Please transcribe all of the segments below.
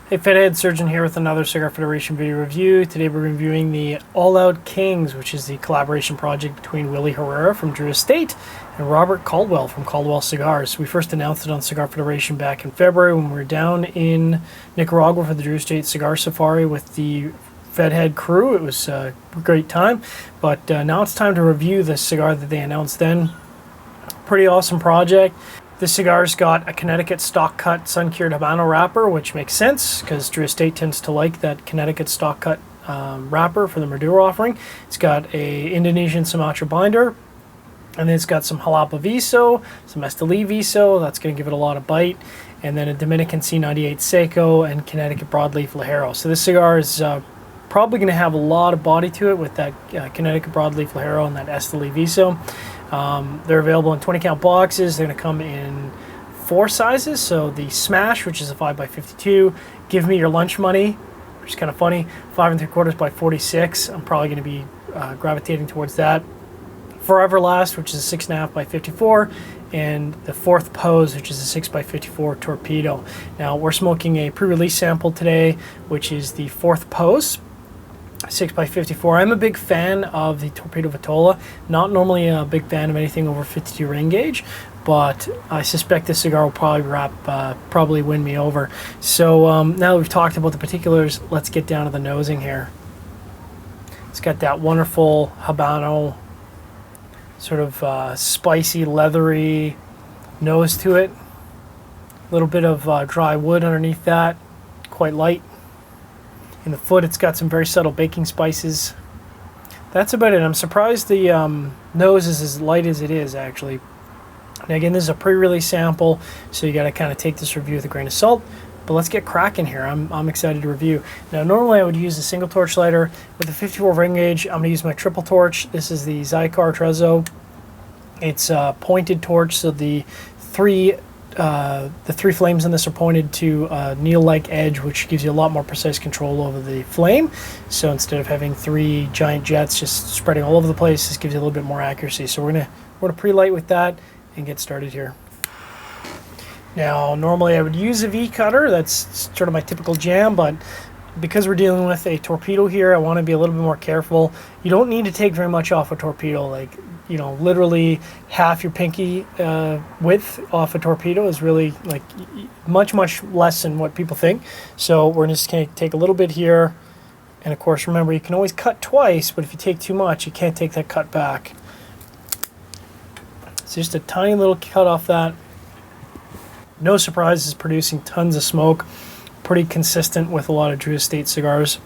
Hey Fithead, Surgeon here with another Cigar Federation video review. Today we're reviewing the All Out Kings, which is the collaboration project between Willie Herrera from Drew Estate and Robert Caldwell from Caldwell Cigars. We first announced it on Cigar Federation back in February when we were down in Nicaragua for the Drew Estate Cigar Safari with the Fedhead crew. It was a great time, but now it's time to review the cigar that they announced then. Pretty awesome project. This cigar's got a Connecticut stock cut sun-cured Habano wrapper, which makes sense because Drew Estate tends to like that Connecticut stock cut wrapper for the Maduro offering. It's got a Indonesian Sumatra binder, and then it's got some Jalapa Viso, some Esteli Viso, that's going to give it a lot of bite, and then a Dominican C98 Seco and Connecticut broadleaf Ligero. So this cigar is probably going to have a lot of body to it with that Connecticut broadleaf Ligero and that Esteli Viso. They're available in 20 count boxes. They're going to come in 4 sizes. So the Smash, which is a 5x52, Give Me Your Lunch Money, which is kind of funny, 5 3/4 by 46. I'm probably going to be gravitating towards that. Forever Last, which is a 6.5 by 54, and the Fourth Pose, which is a 6x54 Torpedo. Now we're smoking a pre-release sample today, which is the Fourth Pose 6x54. I'm a big fan of the Torpedo Vitola. Not normally a big fan of anything over 52 ring gauge, but I suspect this cigar will probably win me over. So now that we've talked about the particulars, let's get down to the nosing here. It's got that wonderful Habano, sort of spicy, leathery nose to it. A little bit of dry wood underneath that, quite light. In the foot, it's got some very subtle baking spices. That's about it. I'm surprised the nose is as light as it is, actually. And again, this is a pre-release sample, so you got to kind of take this review with a grain of salt. But let's get cracking here. I'm excited to review. Now, normally I would use a single torch lighter. With the 54 ring gauge, I'm going to use my triple torch. This is the Zycar Trezzo. It's a pointed torch, so the three flames in this are pointed to a needle-like edge, which gives you a lot more precise control over the flame. So instead of having 3 giant jets just spreading all over the place, this gives you a little bit more accuracy. So we're gonna pre-light with that and get started here. Now, normally I would use a V cutter. That's sort of my typical jam, but because we're dealing with a torpedo here, I want to be a little bit more careful. You don't need to take very much off a torpedo. Like, you know, literally half your pinky width off a torpedo is really like much less than what people think. So we're just going to take a little bit here, and of course remember you can always cut twice, but if you take too much you can't take that cut back. So just a tiny little cut off that. No surprises, producing tons of smoke. Pretty consistent with a lot of Drew Estate cigars.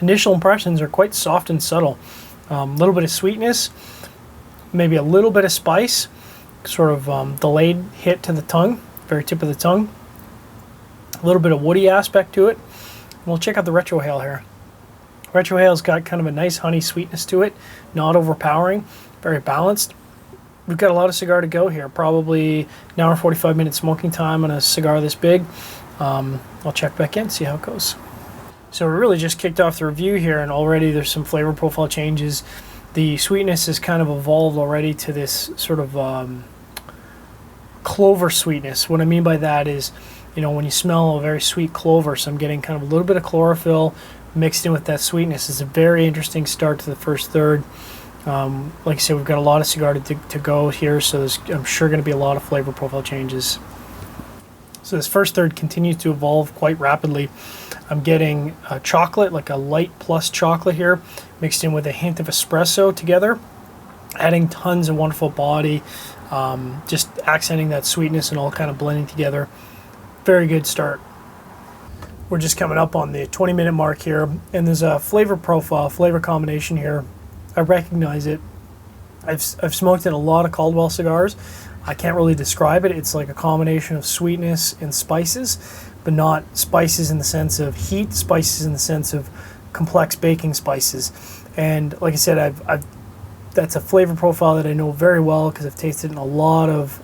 Initial impressions are quite soft and subtle. A little bit of sweetness, maybe a little bit of spice, sort of delayed hit to the tongue, very tip of the tongue. A little bit of woody aspect to it. We'll check out the Retro Hale here. Retro Hale's got kind of a nice honey sweetness to it, not overpowering, very balanced. We've got a lot of cigar to go here, probably an hour 45 minute smoking time on a cigar this big. I'll check back in, see how it goes. So we really just kicked off the review here, and already there's some flavor profile changes. The sweetness has kind of evolved already to this sort of clover sweetness. What I mean by that is, you know, when you smell a very sweet clover, so I'm getting kind of a little bit of chlorophyll mixed in with that sweetness. It's a very interesting start to the first third. Like I said, we've got a lot of cigar to go here, so there's, I'm sure, going to be a lot of flavor profile changes. So this first third continues to evolve quite rapidly. I'm getting chocolate, like a light plus chocolate here, mixed in with a hint of espresso together, adding tons of wonderful body, just accenting that sweetness and all kind of blending together. Very good start. We're just coming up on the 20-minute mark here, and there's a flavor profile, flavor combination here. I recognize it. I've smoked in a lot of Caldwell cigars. I can't really describe it. It's like a combination of sweetness and spices, but not spices in the sense of heat, spices in the sense of complex baking spices. And like I said, that's a flavor profile that I know very well because I've tasted in a lot of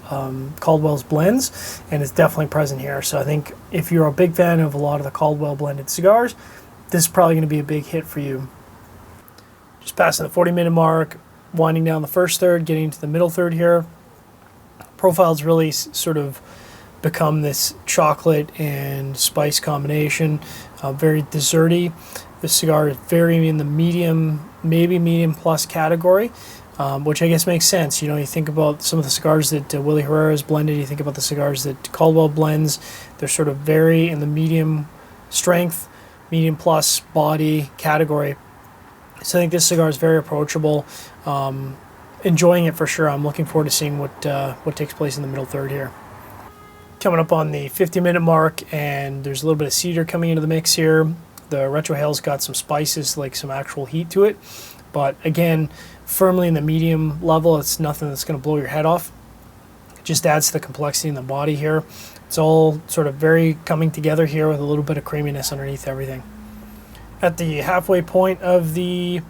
Caldwell's blends, and it's definitely present here. So I think if you're a big fan of a lot of the Caldwell blended cigars, this is probably going to be a big hit for you. Just passing the 40-minute mark, winding down the first third, getting into the middle third here. Profile's really sort of become this chocolate and spice combination, very desserty. This cigar is very in the medium, maybe medium plus category, which I guess makes sense. You know, you think about some of the cigars that Willie Herrera has blended, you think about the cigars that Caldwell blends, they're sort of very in the medium strength, medium plus body category. So I think this cigar is very approachable. Enjoying it for sure. I'm looking forward to seeing what takes place in the middle third here. Coming up on the 50-minute mark, and there's a little bit of cedar coming into the mix here. The Retro Hale's got some spices, like some actual heat to it, but again, firmly in the medium level. It's nothing that's going to blow your head off. It just adds to the complexity in the body here. It's all sort of very coming together here with a little bit of creaminess underneath everything. At the halfway point of the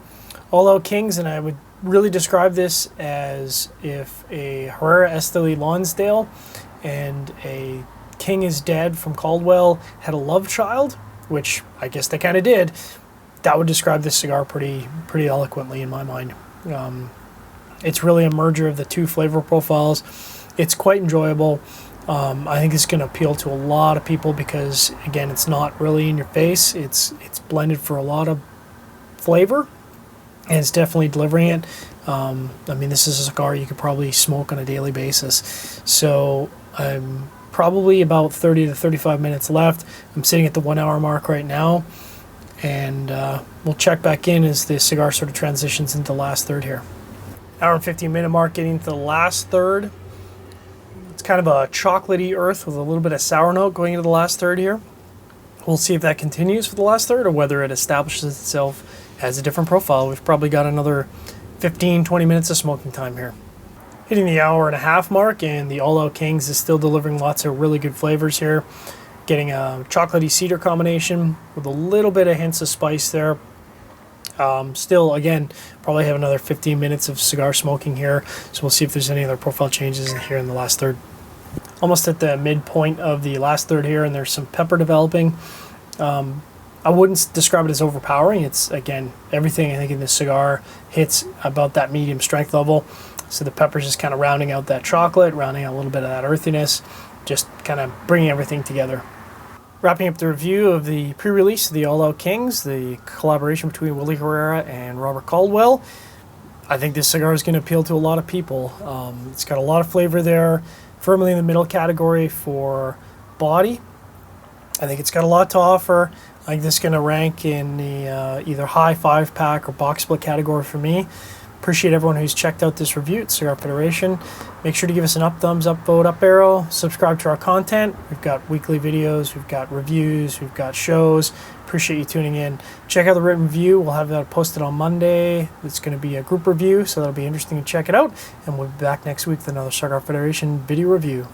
All Out Kings, and I would really describe this as if a Herrera Esteli Lonsdale and a King is Dead from Caldwell had a love child, which I guess they kind of did. That would describe this cigar pretty eloquently in my mind. It's really a merger of the two flavor profiles. It's quite enjoyable. I think it's going to appeal to a lot of people because, again, it's not really in your face. It's blended for a lot of flavor, and it's definitely delivering it. I mean, this is a cigar you could probably smoke on a daily basis. So I'm probably about 30 to 35 minutes left. I'm sitting at the 1 hour mark right now, and we'll check back in as the cigar sort of transitions into the last third here. Hour and 15-minute mark, getting to the last third. It's kind of a chocolatey earth with a little bit of sour note going into the last third here. We'll see if that continues for the last third or whether it establishes itself as a different profile. We've probably got another 15-20 minutes of smoking time here. Hitting the hour and a half mark, and the All Out Kings is still delivering lots of really good flavors here. Getting a chocolatey cedar combination with a little bit of hints of spice there. Still, again, probably have another 15 minutes of cigar smoking here, so we'll see if there's any other profile changes in here in the last third. Almost at the midpoint of the last third here, and there's some pepper developing. I wouldn't describe it as overpowering. It's, again, everything I think in this cigar hits about that medium strength level. So the pepper's just kind of rounding out that chocolate, rounding out a little bit of that earthiness, just kind of bringing everything together. Wrapping up the review of the pre-release of the All Out Kings, the collaboration between Willie Herrera and Robert Caldwell. I think this cigar is going to appeal to a lot of people. It's got a lot of flavor there, firmly in the middle category for body. I think it's got a lot to offer. I think this is going to rank in the either high 5-pack or box split category for me. Appreciate everyone who's checked out this review at Cigar Federation. Make sure to give us an up, thumbs up, vote up arrow. Subscribe to our content. We've got weekly videos, we've got reviews, we've got shows. Appreciate you tuning in. Check out the written review. We'll have that posted on Monday. It's going to be a group review, so that'll be interesting to check it out. And we'll be back next week with another Cigar Federation video review.